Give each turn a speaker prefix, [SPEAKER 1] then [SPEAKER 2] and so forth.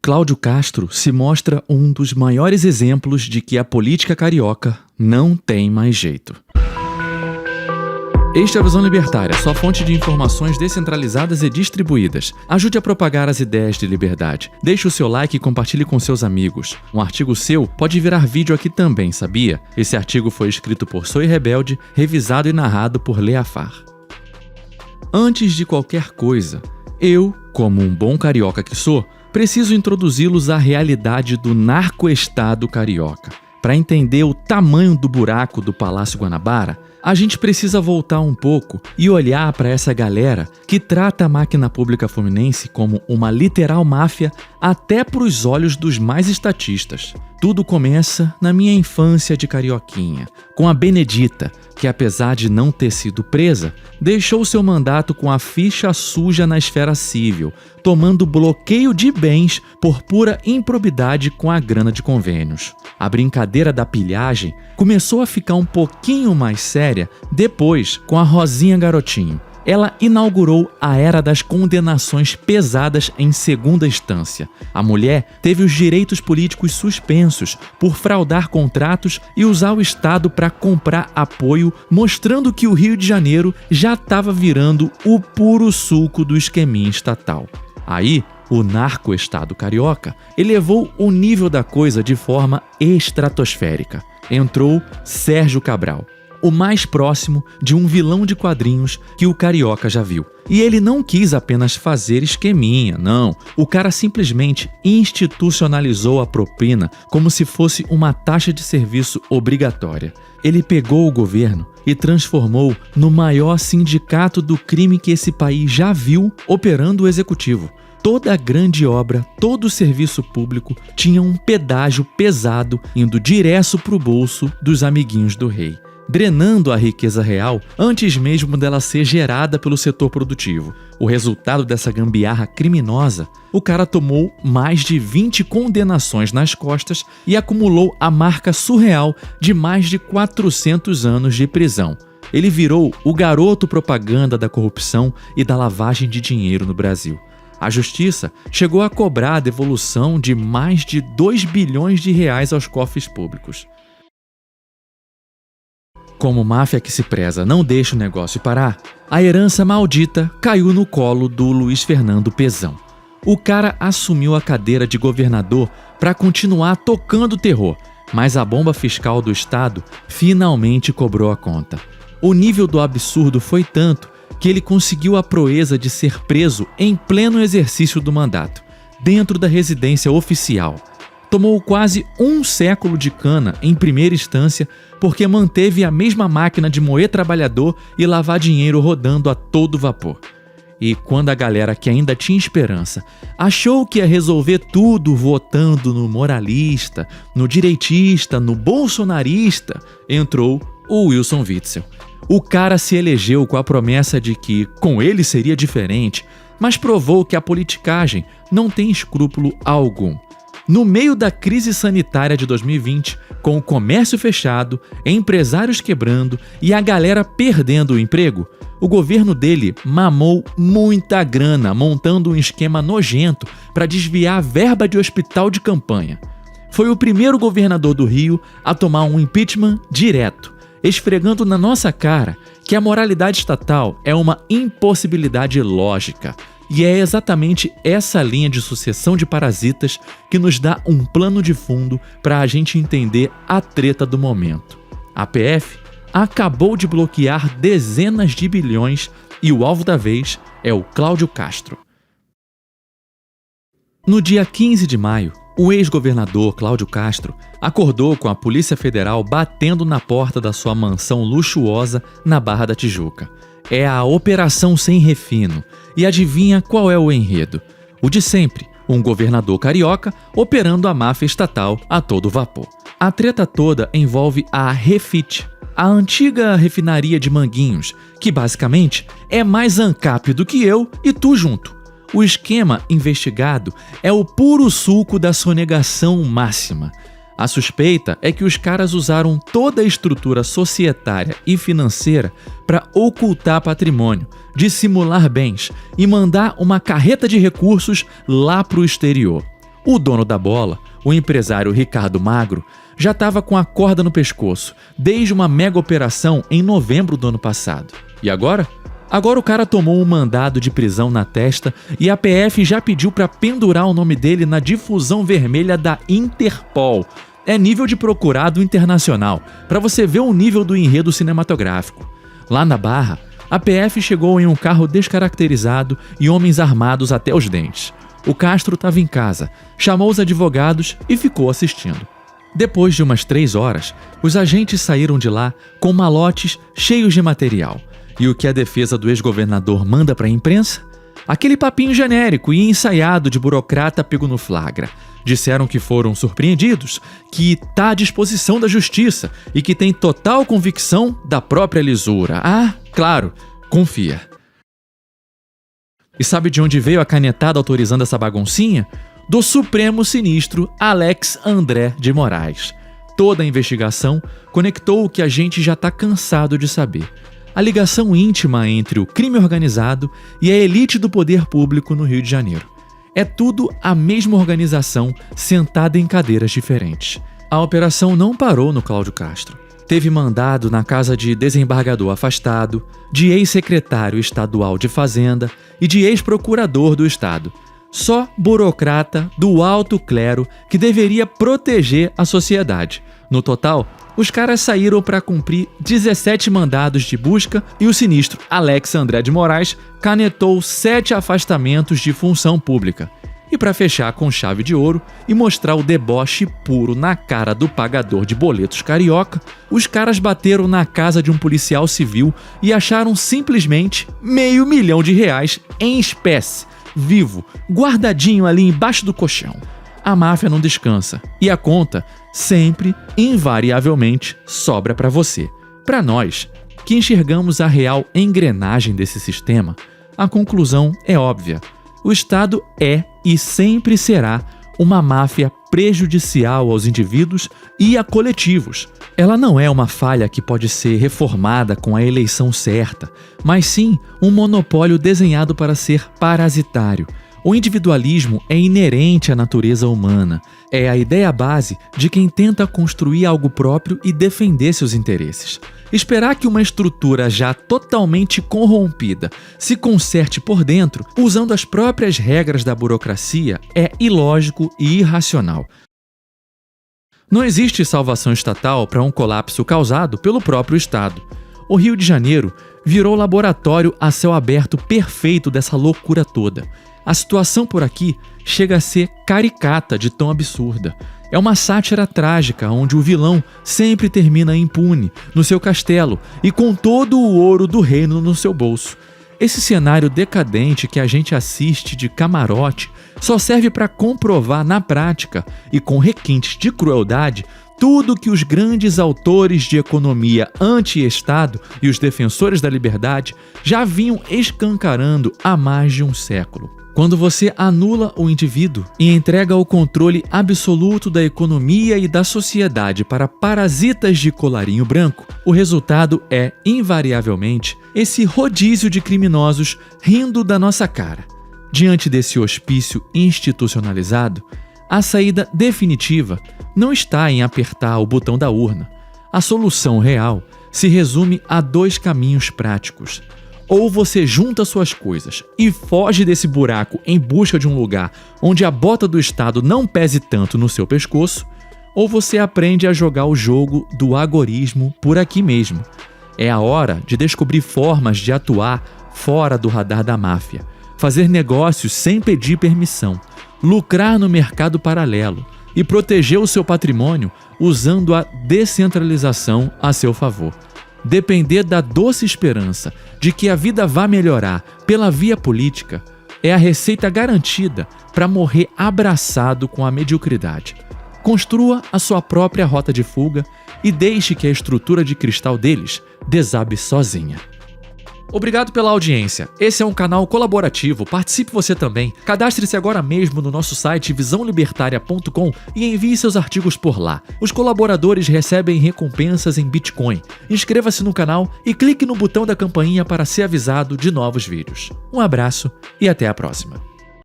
[SPEAKER 1] Cláudio Castro se mostra um dos maiores exemplos de que a política carioca não tem mais jeito. Este é a Visão Libertária, sua fonte de informações descentralizadas e distribuídas. Ajude a propagar as ideias de liberdade. Deixe o seu like e compartilhe com seus amigos. Um artigo seu pode virar vídeo aqui também, sabia? Esse artigo foi escrito por Soy Rebelde, revisado e narrado por Leafar. Antes de qualquer coisa, eu, como um bom carioca que sou, preciso introduzi-los à realidade do narcoestado carioca. Para entender o tamanho do buraco do Palácio Guanabara, a gente precisa voltar um pouco e olhar para essa galera que trata a máquina pública fluminense como uma literal máfia até para os olhos dos mais estatistas. Tudo começa na minha infância de carioquinha, com a Benedita, que apesar de não ter sido presa, deixou seu mandato com a ficha suja na esfera civil, tomando bloqueio de bens por pura improbidade com a grana de convênios. A brincadeira da pilhagem começou a ficar um pouquinho mais séria depois com a Rosinha Garotinho. Ela inaugurou a era das condenações pesadas em segunda instância. A mulher teve os direitos políticos suspensos por fraudar contratos e usar o Estado para comprar apoio, mostrando que o Rio de Janeiro já estava virando o puro suco do esqueminha estatal. Aí, o narcoestado carioca elevou o nível da coisa de forma estratosférica. Entrou Sérgio Cabral, o mais próximo de um vilão de quadrinhos que o carioca já viu. E ele não quis apenas fazer esqueminha, não. O cara simplesmente institucionalizou a propina como se fosse uma taxa de serviço obrigatória. Ele pegou o governo e transformou no maior sindicato do crime que esse país já viu operando o executivo. Toda a grande obra, todo o serviço público tinha um pedágio pesado indo direto para o bolso dos amiguinhos do rei, drenando a riqueza real antes mesmo dela ser gerada pelo setor produtivo. O resultado dessa gambiarra criminosa, o cara tomou mais de 20 condenações nas costas e acumulou a marca surreal de mais de 400 anos de prisão. Ele virou o garoto propaganda da corrupção e da lavagem de dinheiro no Brasil. A justiça chegou a cobrar a devolução de mais de 2 bilhões de reais aos cofres públicos. Como máfia que se preza não deixa o negócio parar, a herança maldita caiu no colo do Luiz Fernando Pezão. O cara assumiu a cadeira de governador para continuar tocando terror, mas a bomba fiscal do estado finalmente cobrou a conta. O nível do absurdo foi tanto que ele conseguiu a proeza de ser preso em pleno exercício do mandato, dentro da residência oficial. Tomou quase um século de cana em primeira instância porque manteve a mesma máquina de moer trabalhador e lavar dinheiro rodando a todo vapor. E quando a galera que ainda tinha esperança achou que ia resolver tudo votando no moralista, no direitista, no bolsonarista, entrou o Wilson Witzel. O cara se elegeu com a promessa de que com ele seria diferente, mas provou que a politicagem não tem escrúpulo algum. No meio da crise sanitária de 2020, com o comércio fechado, empresários quebrando e a galera perdendo o emprego, o governo dele mamou muita grana montando um esquema nojento para desviar a verba de hospital de campanha. Foi o primeiro governador do Rio a tomar um impeachment direto, esfregando na nossa cara que a moralidade estatal é uma impossibilidade lógica. E é exatamente essa linha de sucessão de parasitas que nos dá um plano de fundo para a gente entender a treta do momento. A PF acabou de bloquear dezenas de bilhões e o alvo da vez é o Cláudio Castro. No dia 15 de maio, o ex-governador Cláudio Castro acordou com a Polícia Federal batendo na porta da sua mansão luxuosa na Barra da Tijuca. É a Operação Sem Refino. E adivinha qual é o enredo? O de sempre, um governador carioca operando a máfia estatal a todo vapor. A treta toda envolve a Refit, a antiga refinaria de Manguinhos, que basicamente é mais ANCAP do que eu e tu junto. O esquema investigado é o puro suco da sonegação máxima. A suspeita é que os caras usaram toda a estrutura societária e financeira para ocultar patrimônio, dissimular bens e mandar uma carreta de recursos lá para o exterior. O dono da bola, o empresário Ricardo Magro, já estava com a corda no pescoço desde uma mega operação em novembro do ano passado. E agora? Agora o cara tomou um mandado de prisão na testa e a PF já pediu para pendurar o nome dele na difusão vermelha da Interpol. É nível de procurado internacional, para você ver o nível do enredo cinematográfico. Lá na Barra, a PF chegou em um carro descaracterizado e homens armados até os dentes. O Castro estava em casa, chamou os advogados e ficou assistindo. Depois de umas 3 horas, os agentes saíram de lá com malotes cheios de material. E o que a defesa do ex-governador manda para a imprensa? Aquele papinho genérico e ensaiado de burocrata pego no flagra. Disseram que foram surpreendidos, que está à disposição da justiça e que tem total convicção da própria lisura. Ah, claro, confia. E sabe de onde veio a canetada autorizando essa baguncinha? Do Supremo Sinistro Alex André de Moraes. Toda a investigação conectou o que a gente já está cansado de saber. A ligação íntima entre o crime organizado e a elite do poder público no Rio de Janeiro. É tudo a mesma organização sentada em cadeiras diferentes. A operação não parou no Cláudio Castro. Teve mandado na casa de desembargador afastado, de ex-secretário estadual de Fazenda e de ex-procurador do Estado. Só burocrata do alto clero que deveria proteger a sociedade. No total, os caras saíram para cumprir 17 mandados de busca e o sinistro Alex André de Moraes canetou 7 afastamentos de função pública. E para fechar com chave de ouro e mostrar o deboche puro na cara do pagador de boletos carioca, os caras bateram na casa de um policial civil e acharam simplesmente R$500 mil em espécie, vivo, guardadinho ali embaixo do colchão. A máfia não descansa e a conta sempre, invariavelmente, sobra para você. Para nós, que enxergamos a real engrenagem desse sistema, a conclusão é óbvia. O Estado é e sempre será uma máfia prejudicial aos indivíduos e a coletivos. Ela não é uma falha que pode ser reformada com a eleição certa, mas sim um monopólio desenhado para ser parasitário. O individualismo é inerente à natureza humana. É a ideia base de quem tenta construir algo próprio e defender seus interesses. Esperar que uma estrutura já totalmente corrompida se conserte por dentro, usando as próprias regras da burocracia, é ilógico e irracional. Não existe salvação estatal para um colapso causado pelo próprio Estado. O Rio de Janeiro virou laboratório a céu aberto perfeito dessa loucura toda. A situação por aqui chega a ser caricata de tão absurda. É uma sátira trágica onde o vilão sempre termina impune, no seu castelo e com todo o ouro do reino no seu bolso. Esse cenário decadente que a gente assiste de camarote só serve para comprovar na prática e com requintes de crueldade tudo que os grandes autores de economia anti-Estado e os defensores da liberdade já vinham escancarando há mais de um século. Quando você anula o indivíduo e entrega o controle absoluto da economia e da sociedade para parasitas de colarinho branco, o resultado é, invariavelmente, esse rodízio de criminosos rindo da nossa cara. Diante desse hospício institucionalizado, a saída definitiva não está em apertar o botão da urna. A solução real se resume a 2 caminhos práticos. Ou você junta suas coisas e foge desse buraco em busca de um lugar onde a bota do Estado não pese tanto no seu pescoço, ou você aprende a jogar o jogo do agorismo por aqui mesmo. É a hora de descobrir formas de atuar fora do radar da máfia, fazer negócios sem pedir permissão, lucrar no mercado paralelo e proteger o seu patrimônio usando a descentralização a seu favor. Depender da doce esperança de que a vida vá melhorar pela via política é a receita garantida para morrer abraçado com a mediocridade. Construa a sua própria rota de fuga e deixe que a estrutura de cristal deles desabe sozinha. Obrigado pela audiência. Esse é um canal colaborativo, participe você também. Cadastre-se agora mesmo no nosso site visãolibertaria.com e envie seus artigos por lá. Os colaboradores recebem recompensas em Bitcoin. Inscreva-se no canal e clique no botão da campainha para ser avisado de novos vídeos. Um abraço e até a próxima.